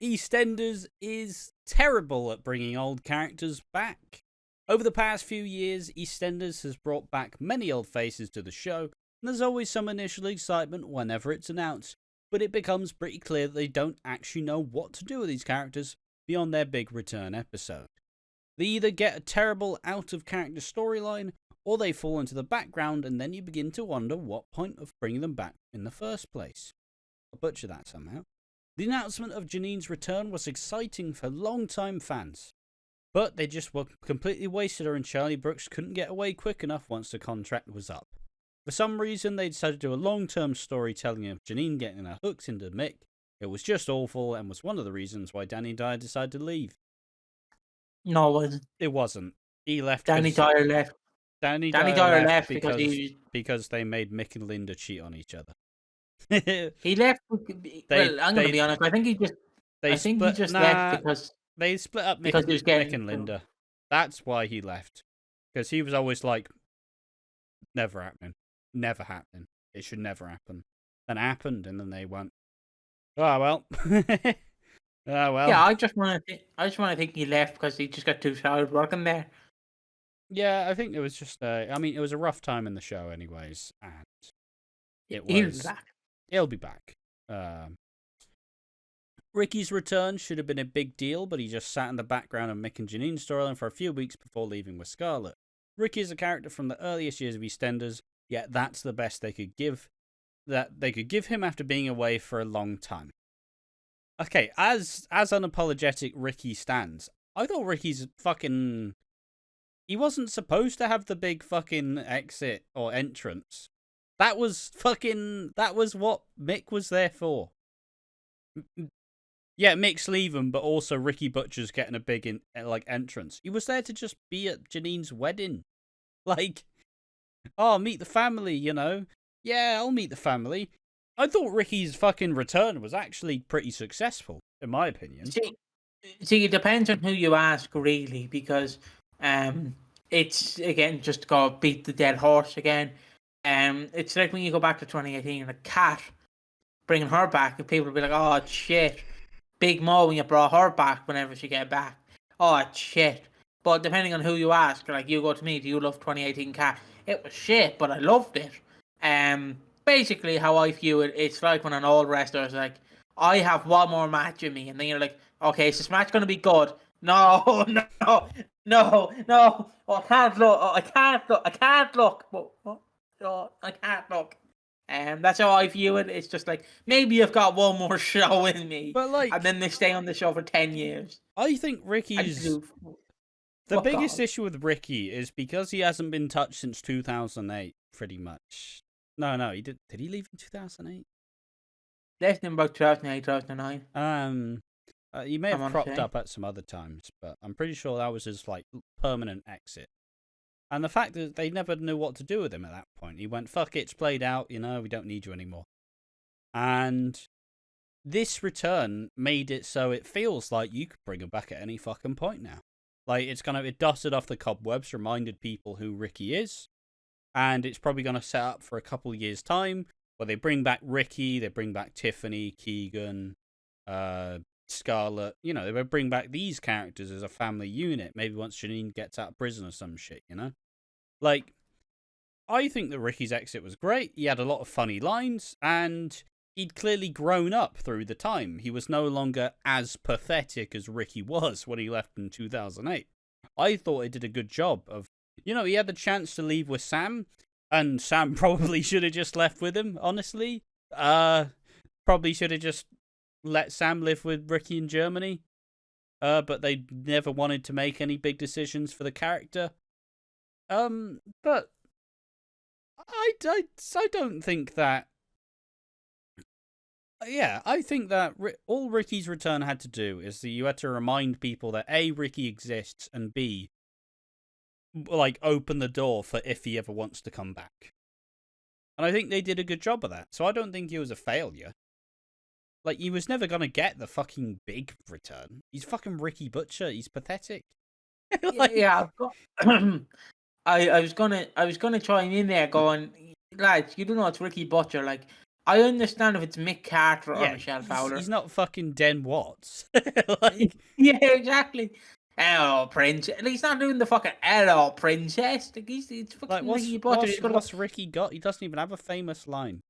EastEnders is terrible at bringing old characters back. Over the past few years, EastEnders has brought back many old faces to the show, and there's always some initial excitement whenever it's announced, but it becomes pretty clear that they don't actually know what to do with these characters beyond their big return episode. They either get a terrible out-of-character storyline, or they fall into the background, and then you begin to wonder what point of bringing them back in the first place. I'll butcher that somehow. The announcement of Janine's return was exciting for long-time fans, but they just were completely wasted her, and Charlie Brooks couldn't get away quick enough once the contract was up. For some reason, they decided to do a long-term storytelling of Janine getting her hooked into Mick. It was just awful, and was one of the reasons why Danny Dyer decided to leave. No, it wasn't. It wasn't. He left. Danny Dyer left. Danny Dyer left because they made Mick and Linda cheat on each other. He left. I'm going to be honest. I think he just left because they split up Mick and Linda. That's why he left. Because he was always like, never happening. Never happening. It should never happen. Then it happened, and then they went, oh, well. Oh, well. Yeah, I just want to think he left because he just got too tired working there. Yeah, I think it was just, it was a rough time in the show anyways, and he'll be back. Ricky's return should have been a big deal, but he just sat in the background of Mick and Janine's storyline for a few weeks before leaving with Scarlett. Ricky is a character from the earliest years of EastEnders, yet that's the best they could give him after being away for a long time. Okay, as unapologetic Ricky stands, I thought Ricky's fucking... He wasn't supposed to have the big fucking exit or entrance. That was what Mick was there for. Yeah, Mick's leaving, but also Ricky Butcher's getting a big entrance. He was there to just be at Janine's wedding. Like, oh, meet the family, you know. Yeah, I'll meet the family. I thought Ricky's fucking return was actually pretty successful, in my opinion. See, it depends on who you ask, really, because it's, again, just to go beat the dead horse again. It's like when you go back to 2018 and a cat, bringing her back, and people will be like, oh, shit. Big Mo when you brought her back whenever she get back. Oh, shit. But depending on who you ask, like you go to me, do you love 2018 cat? It was shit, but I loved it. Basically, how I view it, it's like when an old wrestler is like, I have one more match in me, and then you're like, okay, is this match going to be good? No. Oh, I can't look. I can't look. Oh, I can't look. That's how I view it. It's just like, maybe I've got one more show in me, but and then they stay on the show for 10 years. I think Ricky's... The biggest issue with Ricky is because he hasn't been touched since 2008, pretty much. No, he did. Did he leave in 2008? Less than about 2008, 2009. He may have cropped up at some other times, but I'm pretty sure that was his permanent exit. And the fact that they never knew what to do with him at that point. He went, fuck it, it's played out, we don't need you anymore. And this return made it so it feels like you could bring him back at any fucking point now. Like, it dusted off the cobwebs, reminded people who Ricky is, and it's probably going to set up for a couple of years' time, where they bring back Ricky, they bring back Tiffany, Keegan, Scarlett, they will bring back these characters as a family unit, maybe once Janine gets out of prison or some shit, Like, I think that Ricky's exit was great, he had a lot of funny lines, and he'd clearly grown up through the time. He was no longer as pathetic as Ricky was when he left in 2008. I thought he did a good job of, he had the chance to leave with Sam, and Sam probably should have just left with him, honestly. Probably should have just let Sam live with Ricky in Germany. But they never wanted to make any big decisions for the character. But I don't think that... Yeah, I think that all Ricky's return had to do is that you had to remind people that A, Ricky exists, and B, open the door for if he ever wants to come back. And I think they did a good job of that, so I don't think he was a failure. He was never gonna get the fucking big return. He's fucking Ricky Butcher, he's pathetic. Yeah, I was gonna chime in there going, lads, you don't know it's Ricky Butcher, I understand if it's Mick Carter or Yeah, Michelle Fowler. he's not fucking Den Watts. Like, yeah, exactly. Hello, princess. He's not doing the fucking hello, princess. Like, it's fucking Ricky Butter. what's Ricky got? He doesn't even have a famous line.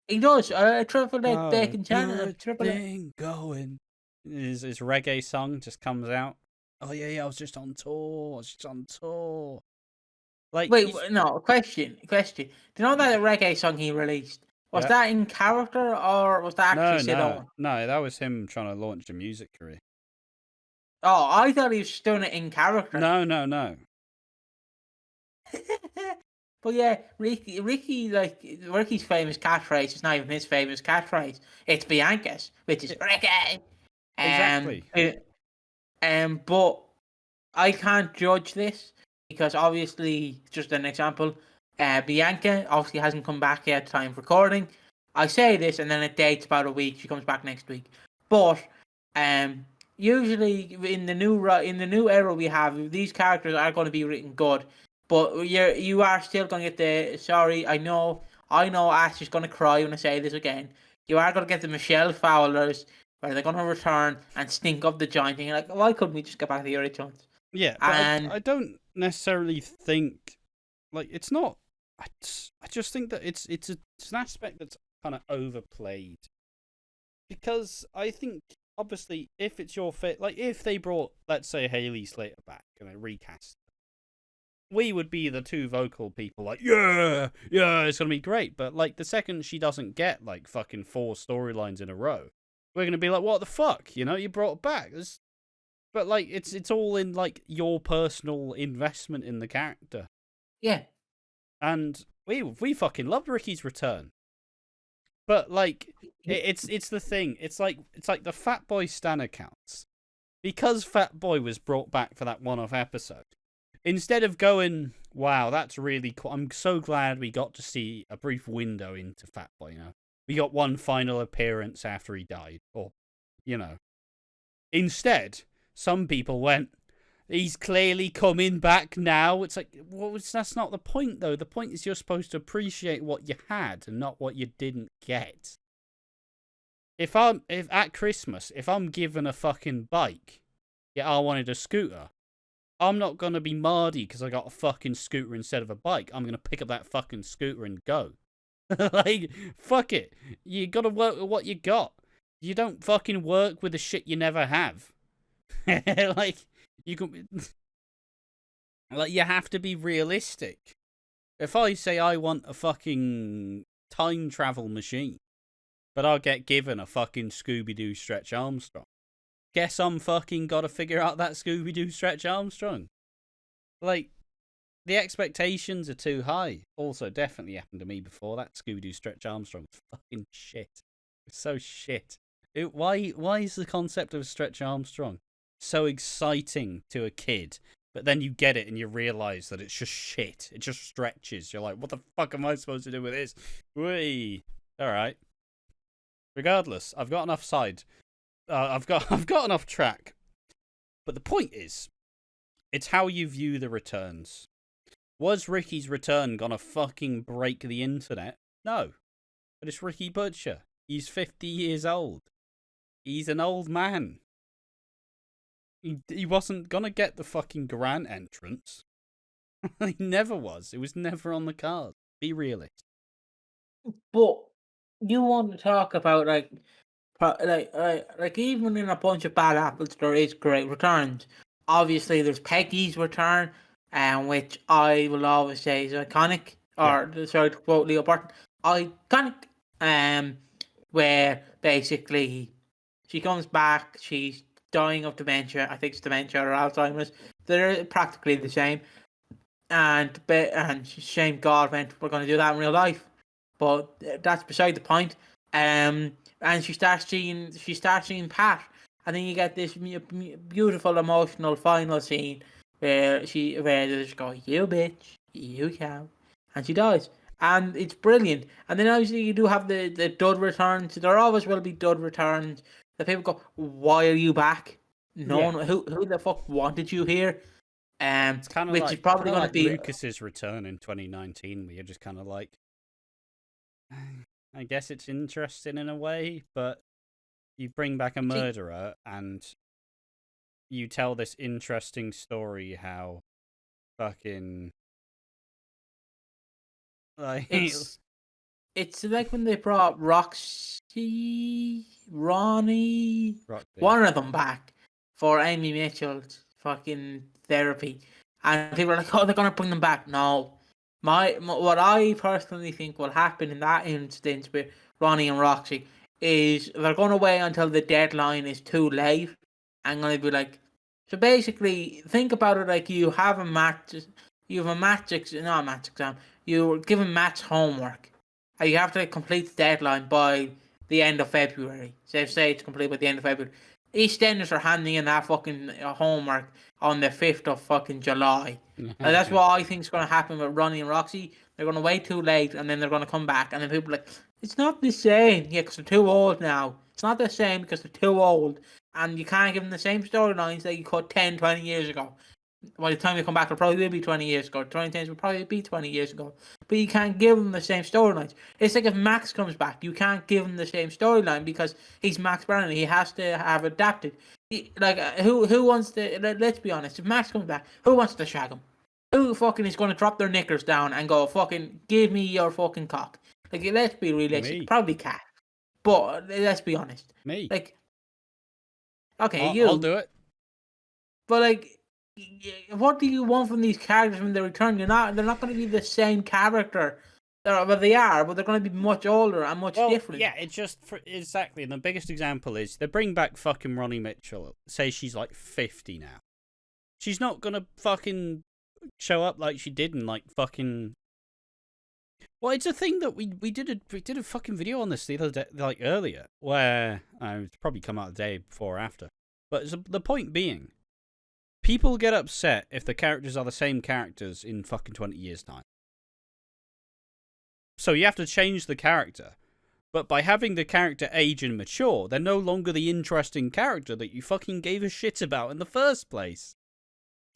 He does. Triple leg bacon channel. Triple thing going. His reggae song just comes out. Oh yeah, I was just on tour. Like, wait, no, question. Do you know that reggae song he released? Was that in character or was that actually Sid Owen? No, that was him trying to launch a music career. Oh, I thought he was doing it in character. No. But yeah, Ricky's famous catchphrase is not even his famous catchphrase. It's Bianca's, which is Ricky. Exactly. But I can't judge this because obviously, just an example, Bianca obviously hasn't come back yet. Time of recording. I say this, and then it dates about a week. She comes back next week. But usually in the new era we have, these characters are going to be written good. But you are still going to get the sorry. I know. Ash is going to cry when I say this again. You are going to get the Michelle Fowlers where they're going to return and stink up the joint. And you're like, why couldn't we just get back to the originals? Yeah, but I don't necessarily think like it's not. I just think that it's an aspect that's kind of overplayed because I think obviously if it's your fit, like if they brought let's say Hayley Slater back and they recast. We would be the two vocal people like, yeah, it's going to be great. But, like, the second she doesn't get, like, fucking 4 storylines in a row, we're going to be like, what the fuck? You know, you brought it back. But, like, it's all in, like, your personal investment in the character. Yeah. And we fucking loved Ricky's return. But, like, it's the thing. It's like the Fat Boy Stan accounts. Because Fat Boy was brought back for that one-off episode. Instead of going, wow, that's really cool. I'm so glad we got to see a brief window into Fat Boy, you know. We got one final appearance after he died. Or, you know. Instead, some people went, he's clearly coming back now. It's like, well, that's not the point, though. The point is you're supposed to appreciate what you had and not what you didn't get. If at Christmas, if I'm given a fucking bike, yet I wanted a scooter, I'm not going to be mardy because I got a fucking scooter instead of a bike. I'm going to pick up that fucking scooter and go. Like, fuck it. You got to work with what you got. You don't fucking work with the shit you never have. Like, you can... Like, you have to be realistic. If I say I want a fucking time travel machine, but I'll get given a fucking Scooby-Doo Stretch Armstrong, guess I'm fucking got to figure out that Scooby-Doo Stretch Armstrong. Like, the expectations are too high. Also, definitely happened to me before. That Scooby-Doo Stretch Armstrong was fucking shit. It's so shit. Why is the concept of a Stretch Armstrong so exciting to a kid? But then you get it and you realise that it's just shit. It just stretches. You're like, what the fuck am I supposed to do with this? Whee! Alright. Regardless, I've got enough side. I've got enough track. But the point is, it's how you view the returns. Was Ricky's return gonna fucking break the internet? No. But it's Ricky Butcher. He's 50 years old. He's an old man. He wasn't gonna get the fucking Grant entrance. He never was. It was never on the card. Be realistic. But you want to talk about like even in a bunch of bad apples, there is great returns. Obviously, there's Peggy's return, which I will always say is iconic. Sorry to quote Leo Burton, iconic. Where basically she comes back, she's dying of dementia. I think it's dementia or Alzheimer's. They're practically the same. And shame God went, we're going to do that in real life. But that's beside the point. And she starts seeing Pat, and then you get this beautiful emotional final scene where they just go, you bitch, you cow, and she dies, and it's brilliant. And then obviously you do have the dud returns. There always will be dud returns. The people go, why are you back? No one, who the fuck wanted you here? It's kind of which like, is probably going to be Lucas's return in 2019, where you're just kind of like, I guess it's interesting in a way, but you bring back a murderer and you tell this interesting story how fucking like it's like when they brought Roxy, Ronnie, Roxy. one of them back for Amy Mitchell's fucking therapy, and people are like, "Oh, they're gonna bring them back." No, what I personally think will happen in that instance with Ronnie and Roxy is they're gonna wait until the deadline is too late, and gonna be like, so basically, think about it like you have a match, not a match exam, you're given match homework. And you have to complete the deadline by the end of February. So say it's complete by the end of February. EastEnders are handing in that fucking homework on the 5th of fucking July. And that's what I think is going to happen with Ronnie and Roxy. They're going to wait too late and then they're going to come back. And then people are like, it's not the same. Yeah, because they're too old now. It's not the same because they're too old. And you can't give them the same storylines that you cut 10, 20 years ago. By the time you come back, it'll probably be 20 years ago. 2010s will probably be 20 years ago. But you can't give them the same storylines. It's like if Max comes back, you can't give him the same storyline because he's Max Brown. He has to have adapted. Who wants to? Let's be honest. If Max comes back, who wants to shag him? Who fucking is going to drop their knickers down and go fucking give me your fucking cock? Like, let's be realistic. Me. Probably Cat. But let's be honest. Me. Like, okay, I'll do it. But like, what do you want from these characters when they return? They're not going to be the same character. They are, but they're going to be much older and much different. Yeah, it's just exactly. And the biggest example is they bring back fucking Ronnie Mitchell. Say she's like 50 now. She's not gonna fucking show up like she did in like fucking. Well, it's a thing that we did a fucking video on this the other day, like earlier, where it's probably come out the day before or after. But the point being, people get upset if the characters are the same characters in fucking 20 years' time. So you have to change the character. But by having the character age and mature, they're no longer the interesting character that you fucking gave a shit about in the first place.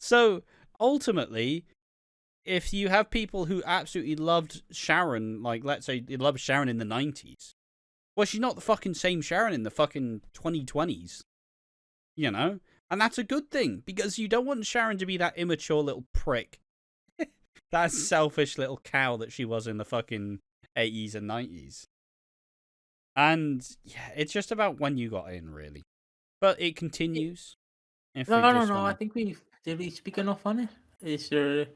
So, ultimately, if you have people who absolutely loved Sharon, like, let's say they loved Sharon in the 90s, well, she's not the fucking same Sharon in the fucking 2020s. You know? And that's a good thing, because you don't want Sharon to be that immature little prick. That selfish little cow that she was in the fucking 80s and 90s. And, yeah, it's just about when you got in, really. But it continues. No. I think did we speak enough on it? Is there...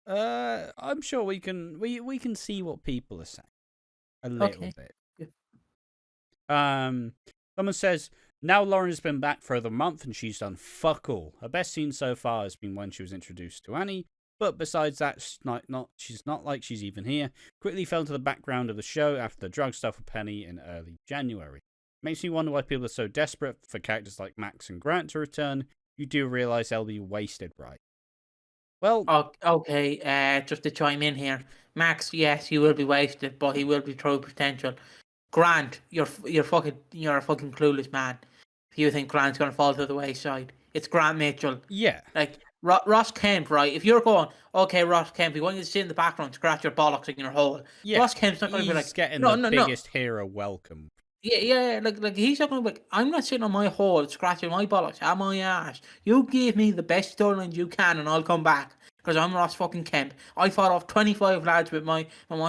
I'm sure we can see what people are saying. A little bit. Yeah. Someone says, now Lauren has been back for over a month and she's done fuck all. Her best scene so far has been when she was introduced to Annie. But besides that, she's not like she's even here. Quickly fell to the background of the show after the drug stuff with Penny in early January. Makes me wonder why people are so desperate for characters like Max and Grant to return. You do realise they'll be wasted, right? Well... Okay, just to chime in here. Max, yes, he will be wasted, but he will be true potential. Grant, you're a fucking clueless man. If you think Grant's going to fall to the wayside. It's Grant Mitchell. Yeah. Like... Ross Kemp, right? If you're going, okay, Ross Kemp, you want you to sit in the background, scratch your bollocks in your hole. Yeah, Ross Kemp's not going to be like, he's getting the biggest hero welcome. Yeah, like he's not going to be like, I'm not sitting on my hole, scratching my bollocks at my ass. You give me the best storylines you can, and I'll come back because I'm Ross fucking Kemp. I fought off 25 lads with my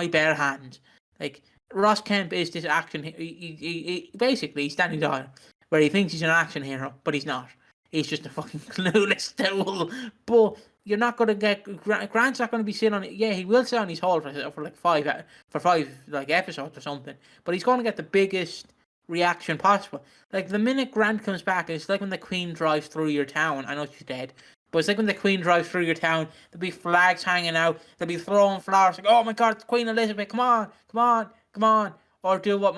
bare hands. Like Ross Kemp is this action. He basically he's Danny Dyer, where he thinks he's an action hero, but he's not. He's just a fucking clueless tool. But you're not going to get... Grant's not going to be sitting on it. Yeah, he will sit on his hole for like five episodes or something. But he's going to get the biggest reaction possible. Like, the minute Grant comes back, it's like when the Queen drives through your town. I know she's dead. But it's like when the Queen drives through your town, there'll be flags hanging out. They'll be throwing flowers. Like, oh my God, it's Queen Elizabeth. Come on. Or do what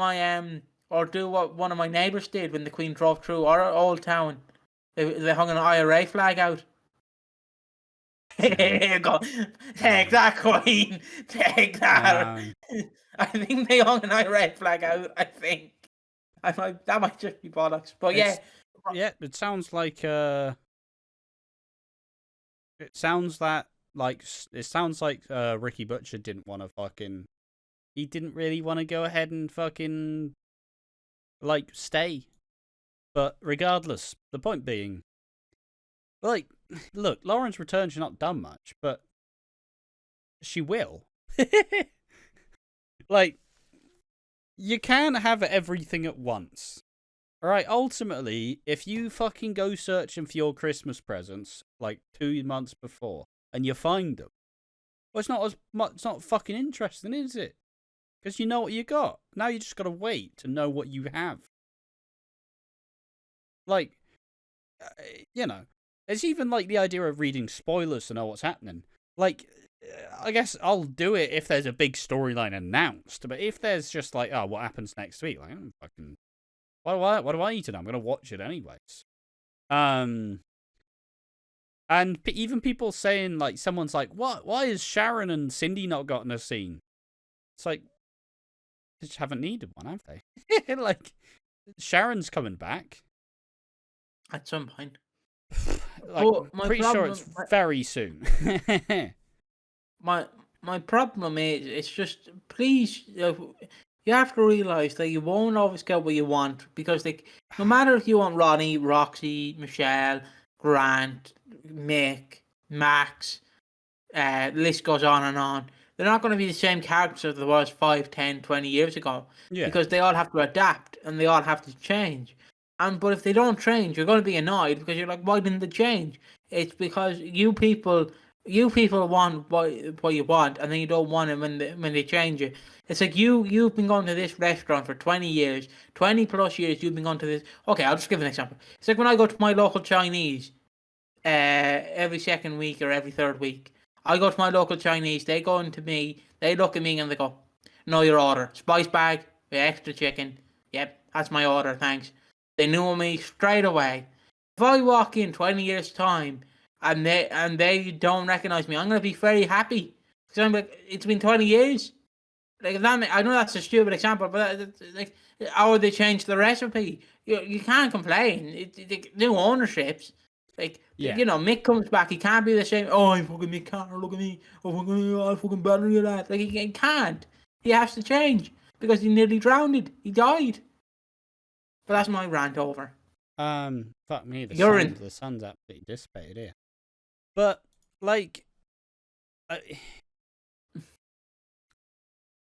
one of my neighbours did when the Queen drove through our old town. They hung an IRA flag out. Here you go. Take that, Queen. Take that. I think they hung an IRA flag out. I think. That might just be bollocks. But yeah. It sounds like Ricky Butcher didn't want to fucking he didn't really want to go ahead and fucking, like, stay. But regardless, the point being, like, look, Lauren's return, she's not done much, but she will. Like, you can't have everything at once. Alright, ultimately, if you fucking go searching for your Christmas presents, like, 2 months before, and you find them, well, it's not fucking interesting, is it? Because you know what you got. Now you just gotta wait to know what you have. Like, you know, it's even like the idea of reading spoilers to know what's happening. Like, I guess I'll do it if there's a big storyline announced, but if there's just like, oh, what happens next week? Like, I don't fucking, what do I need to know? I'm gonna watch it anyways. And even people saying, like, someone's like, what? Why is Sharon and Cindy not gotten a scene? It's like, they just haven't needed one, have they? Like, Sharon's coming back at some point. Like, I'm pretty sure it's very soon. My problem is, it's just, please, you have to realise that you won't always get what you want, because, like, no matter if you want Ronnie, Roxy, Michelle, Grant, Mick, Max, list goes on and on, they're not going to be the same characters as there was 5, 10, 20 years ago. Yeah. Because they all have to adapt and they all have to change. But if they don't change, you're going to be annoyed, because you're like, why didn't they change? It's because you people want what you want, and then you don't want it when they change it. It's like you've been going to this restaurant for 20 years, 20 plus years. You've been going to this. Okay, I'll just give an example. It's like when I go to my local Chinese, every second week or every third week. I go to my local Chinese. They go into me. They look at me and they go, "Know your order. Spice bag with extra chicken. Yep, that's my order. Thanks." They knew me straight away. If I walk in 20 years time and they don't recognize me, I'm gonna be very happy, because I'm like, it's been 20 years. Like, I know that's a stupid example, but like, or they changed the recipe. You can't complain. New ownerships. Like, yeah. You know, Mick comes back, he can't be the same. Oh, you fucking Mick Carter, look at me. Oh, I'm fucking better than you, lad. Like, he can't. He has to change, because he nearly drowned. He died. But that's my rant over. Fuck me, the sun's absolutely dissipated here. But, like,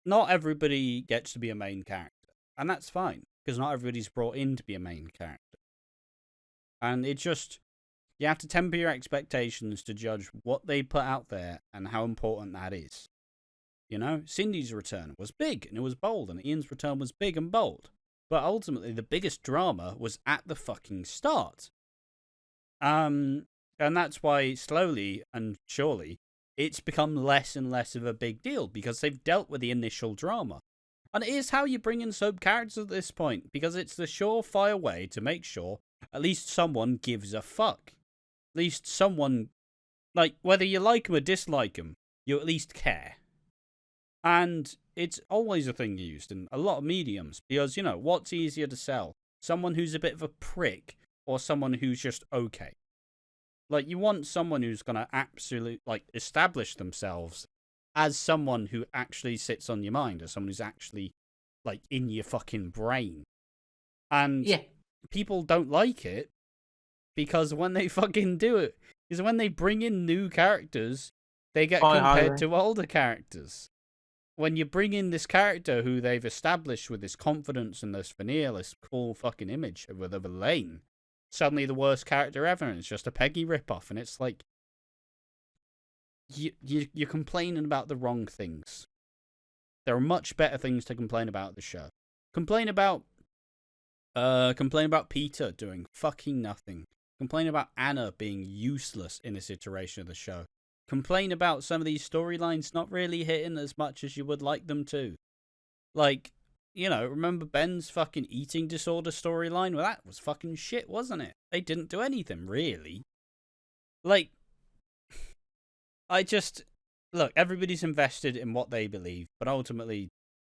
not everybody gets to be a main character, and that's fine, because not everybody's brought in to be a main character. And it just, you have to temper your expectations to judge what they put out there and how important that is. You know, Cindy's return was big and it was bold, and Ian's return was big and bold. But ultimately, the biggest drama was at the fucking start. And that's why, slowly and surely, it's become less and less of a big deal, because they've dealt with the initial drama. And it is how you bring in soap characters at this point, because it's the surefire way to make sure at least someone gives a fuck. At least someone, like, whether you like them or dislike them, you at least care. And it's always a thing used in a lot of mediums, because, you know, what's easier to sell? Someone who's a bit of a prick, or someone who's just okay? Like, you want someone who's going to absolutely, like, establish themselves as someone who actually sits on your mind, as someone who's actually, like, in your fucking brain. And yeah, people don't like it, because when they fucking do it, is when they bring in new characters, they get compared to older characters. When you bring in this character who they've established with this confidence and this veneer, this cool fucking image of Elaine, suddenly the worst character ever, and it's just a Peggy ripoff, and it's like, you're complaining about the wrong things. There are much better things to complain about the show. Complain about Peter doing fucking nothing. Complain about Anna being useless in this iteration of the show. Complain about some of these storylines not really hitting as much as you would like them to. Like, you know, remember Ben's fucking eating disorder storyline? Well, that was fucking shit, wasn't it? They didn't do anything, really. Like, look, everybody's invested in what they believe, but ultimately,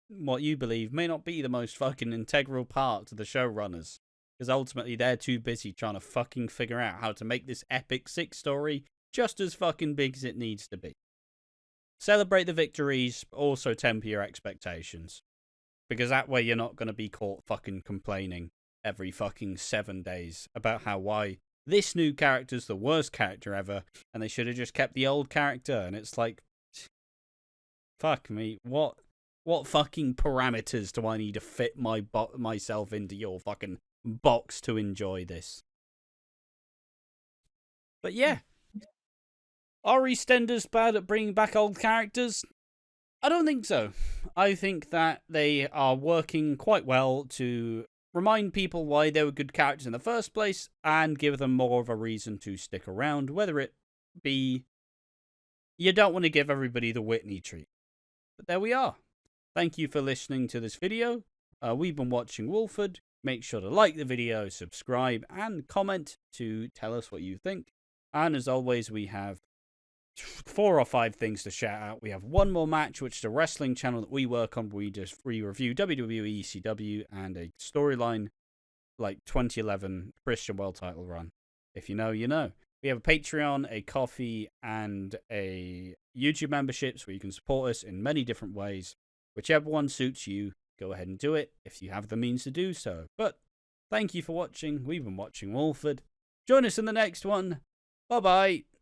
what you believe may not be the most fucking integral part to the showrunners. Because ultimately, they're too busy trying to fucking figure out how to make this epic 6 story just as fucking big as it needs to be. Celebrate the victories, but also temper your expectations. Because that way you're not going to be caught fucking complaining every fucking 7 days about why this new character's the worst character ever, and they should have just kept the old character. And it's like, fuck me, what fucking parameters do I need to fit myself into your fucking box to enjoy this? But yeah. Are EastEnders bad at bringing back old characters? I don't think so. I think that they are working quite well to remind people why they were good characters in the first place and give them more of a reason to stick around, whether it be you don't want to give everybody the Whitney treat. But there we are. Thank you for listening to this video. We've been watching Walford. Make sure to like the video, subscribe, and comment to tell us what you think. And as always, we have 4 or 5 things to shout out. We have one more match, which is a wrestling channel that we work on. We review WWE ECW and a storyline like 2011 Christian World title run. If you know, you know. We have a Patreon, a Coffee, and a YouTube membership, so you can support us in many different ways. Whichever one suits you, go ahead and do it if you have the means to do so. But thank you for watching. We've been watching Walford. Join us in the next one. Bye-bye.